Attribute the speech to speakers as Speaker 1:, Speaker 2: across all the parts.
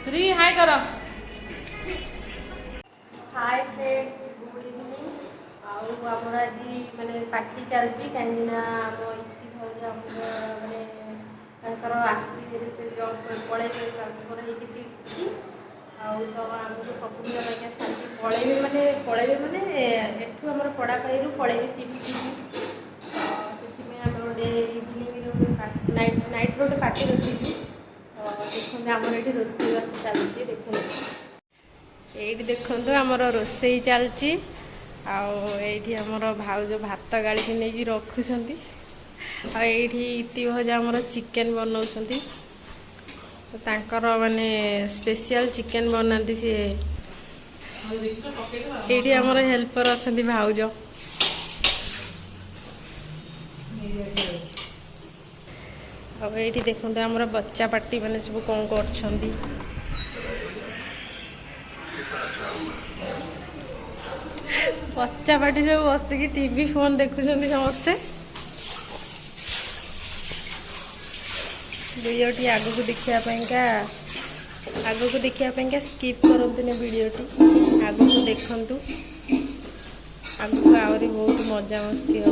Speaker 1: श्री हाय करो।
Speaker 2: Hi friends, good evening. आमर आज माने पार्टी चलती कहीं आम इति भाज माने आसी पलैबे ट्रांसफर होती तो आमको सबुदिन पलैबे माने एठू आम पड़ा पाई पलैबे 3 से आम गोटे इवनिंग नाइट गोटे पार्टी रखी देखते आमर ये रोषेईबास चलती देखते ये देखु आमर रोषे चलती आठी आमर भाउज भात गाड़ी की नहीं रखुंट आठी इति भजा आमर चिकेन बनाऊँच तांकर माने स्पेशल चिकेन बनाती सी ये आमर हेल्पर अच्छा भाउज ये देखते आमर बच्चा पार्टी मैंने सब कौन कर बच्चा पार्टी सब बसिकी टीवी फोन देखुं समस्ते वीडियोटी आगक देखापी स्किप करते वीडियोटी आगक देखु आगक आहरी बहुत मजा मस्ती हम।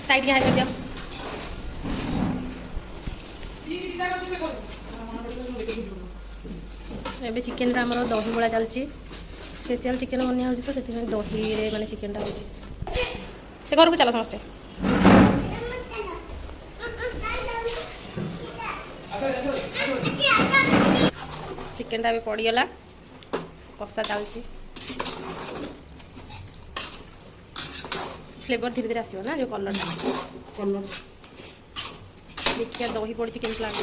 Speaker 2: साइड के हाथ कर दियो एबे चिकेन आमर दही बड़ा चलती स्पेशल चिकेन बनिया हो तो से दही रे माने चिकेन हो से घर को चलो समस्ते चिकेन टा पड़गला कषा चलती फ्लेवर धीरे धीरे आसो ना जो कलर देखिए दही पड़ी केमी लगे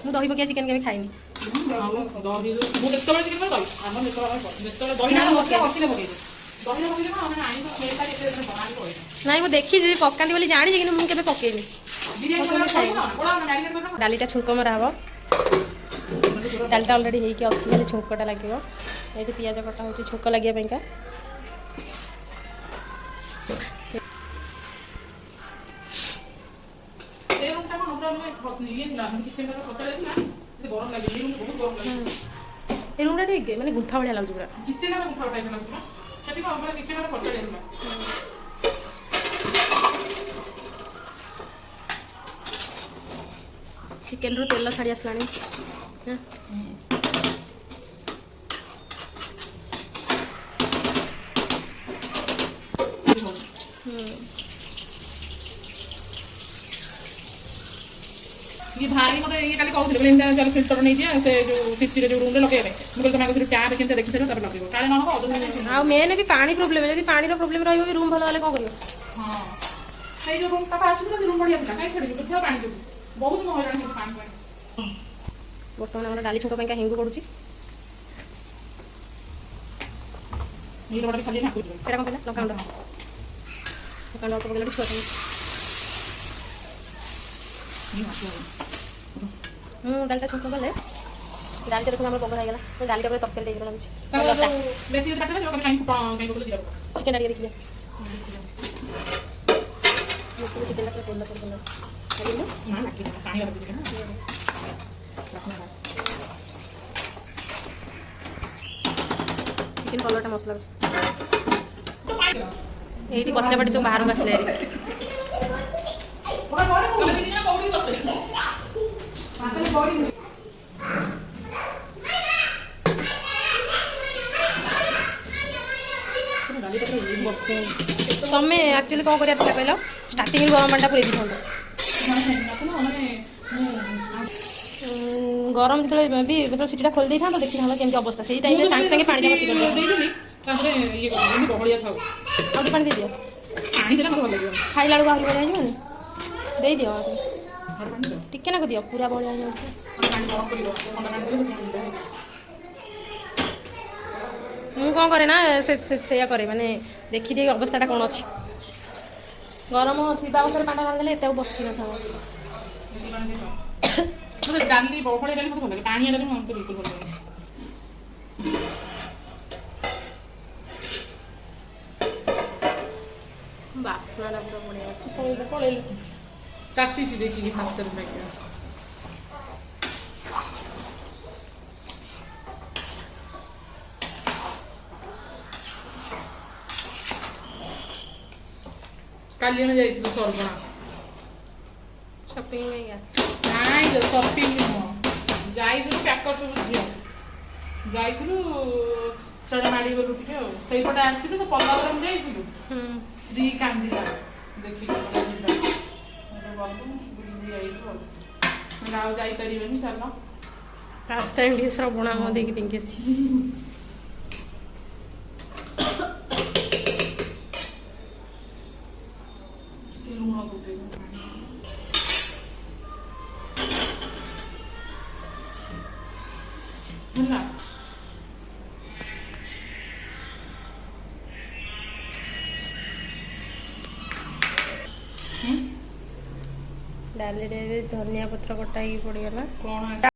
Speaker 2: मुझे दही पकिया चिकेन के खाइनी नाई मुझे देखी पकाती बोली जानी कि मुझे पकेनी डालीटा छुंक मरा हम डालीटा अलरेडी होगी अच्छी खाली छुंकटा लगे ये पियाज कटा हो छुंक लगे रूम ठीक माने गुंफा भाया लगे चिकेन रू तेल छाड़ी आसला
Speaker 1: ये भारी मत ये काली कहते चल फिल्टर नहीं दिया से जो टिची जो रूम रे लगे मुझे तुम आगे टैप केमते देखि सारे तब लगे काले न हो
Speaker 2: आ मेन भी पानी प्रॉब्लम है यदि पानी रो प्रॉब्लम रहइबो भी रूम भलो वाले को करियो।
Speaker 1: हां से जो रूम का पास में रूम बढ़िया था काई छड़ी बुद्धिया पानी जो बहुत महरान है पानी पानी
Speaker 2: बर्तमान हमरा डाली छुंक पई का हिंगु पडुची
Speaker 1: ये रोड खाली ना कुछ
Speaker 2: सेटा कोन पहला लका को पकड़ छोटा डालटा छुंक गले डालटा देखो हमर बगल गला तो डालटा पर तरकारी देख लागुची
Speaker 1: बेसी काटले जो कहीं को जीरा
Speaker 2: चिकन डाली देखिए मुझे चिकन का कोन कर देना खाली
Speaker 1: ना ना पानी वाला चिकन
Speaker 2: चिकन कलरटा मसला एठी बच्चा बड़ी सब बाहर आसले तमें एक्चुअली कौन कर कहल स्टार्टिंग गरम पानी पूरे दी गरम जो भी सीटा खोल देता तो देखी था केमती अवस्था से टाइम सागे सागे पानी
Speaker 1: ଦେଇଦେଲି ତାପରେ ଇଏ କରିଦେଲି ବହଳିଆ ଥାଉ
Speaker 2: आउ पानी दे दियो
Speaker 1: ପାଣି ଦେଲେ ମୋତେ ଭଲ ଲାଗିବ
Speaker 2: खाइला बेलू आहरी बढ़िया जीवन दे दियो
Speaker 1: ପାଣି ଦିଅ
Speaker 2: टिके ना दियो पूरा बढ़िया हो
Speaker 1: ପାଣି ଗରମ କରିବ ଥଣ୍ଡା ପାଣି ଦେଲେ
Speaker 2: ମୁଁ କଣ କରେ ନା ସେଇଆ କରେ ମାନେ ଦେଖିଦିଏ ଅବସ୍ଥାଟା କ'ଣ ଅଛି ଗରମ ଥିବା ଅବସ୍ଥାରେ ପାଣିଟା ରାନ୍ଧିଦେଲେ ଏତେ ଆଉ ବସି ନଥାଉ
Speaker 1: ମୋତେ ଡାଲି ବହଳିଆ ଡାଲି ମୋତେ ଭଲ ଲାଗେ ପାଣିଆ ଡାଲି ମୋତେ ବିଲକୁଲ ଭଲ ଲାଗେ
Speaker 2: ବାସ୍ନାଟା ପୁରା ବଢ଼ିଆ ଅଛି
Speaker 1: ପଳେଇଲେ କାଟିଛି ଦେଖିକି ହାତରେ ଲାଗିବ କାଲି ଆମେ ଯାଇଥିଲୁ ସର୍ବଣା
Speaker 2: ସପିଂ
Speaker 1: ନାଇଁ ସପିଂ ନୁହଁ ଯାଇଥିଲୁ ପ୍ୟାକର ସବୁ ଝିଅ ଯାଇଥିଲୁ ସେଟା ମାଡ଼ିଗଲୁ ଟିକେ ଆଉ ସେଇପଟେ ଆସିଥିଲୁ ତ ପଲ୍ଲାବରମ ଯାଇଥିଲୁ ଶ୍ରୀ କାନ୍ଦିଲା ଦେଖିଲୁ ଯିବା ଗଲୁ ବୁଲିକି ଯାଇଛୁ ଆଉ ଆଉ ଯାଇପାରିବେନି ଚାଲ
Speaker 2: ଫାର୍ଷ୍ଟ ଟାଇମ୍ ଟିକେ ଶ୍ରବଣା ମୋ ଦେଇକି ଦେଇକି ଆସିବି
Speaker 1: ଲୁଣ ପକେଇବୁ ହେଲା
Speaker 2: ଡାଲିରେ ବି ଧନିଆ ପତ୍ର କଟା ହେଇକି ପଡ଼ିଗଲା
Speaker 1: କ'ଣ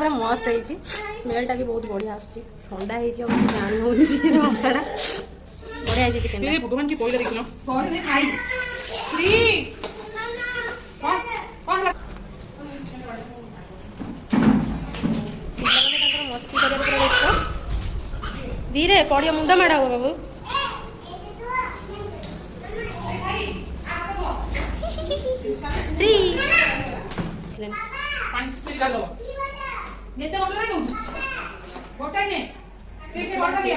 Speaker 2: पूरा मस्त है स्मेलटा भी बहुत बढ़िया आसुची ठंडा है जानी होनी चिकेन मसला बढ़िया है चिकेन
Speaker 1: ये भगवान की कोइला देखलो कौन है साई श्री कौन
Speaker 2: मस्ती करे पूरा व्यस्त धीरे पड़ियो मुंडा माड़ा हो बाबू सी
Speaker 1: पानी से डालो नेते बोलला नु गोटा ने से गोटा दिया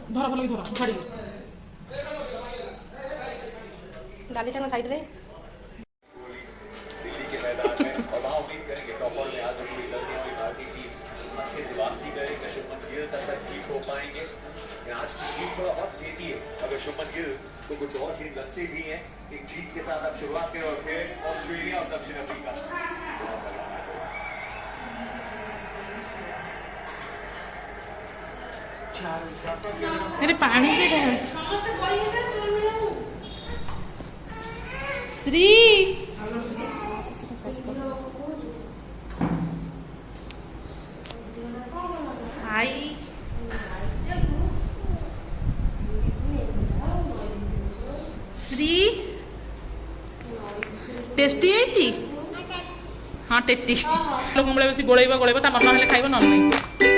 Speaker 1: धरा भलो धरा उठाड़ी
Speaker 2: डाली टा साइड रे
Speaker 3: दिल्ली के मैदान में और वहां उम्मीद करेंगे टॉपर में आज कोई लड़ने वाली भारतीय टीम अच्छे से वापसी करेगा शुभमन गिल तब तक ठीक हो पाएंगे आज की टीम थोड़ा और जीती है अगर शुभमन गिल तो कुछ और टीम लगते भी हैं एक जीत के साथ अब शुरुआत करें और फिर ऑस्ट्रेलिया और दक्षिण अफ्रीका
Speaker 1: अरे पानी पे श्री हाय श्री टेस्टी है हाँ टेस्टी लोक बेसी गोलेब ता मन हेल्ले खाइब ना नहीं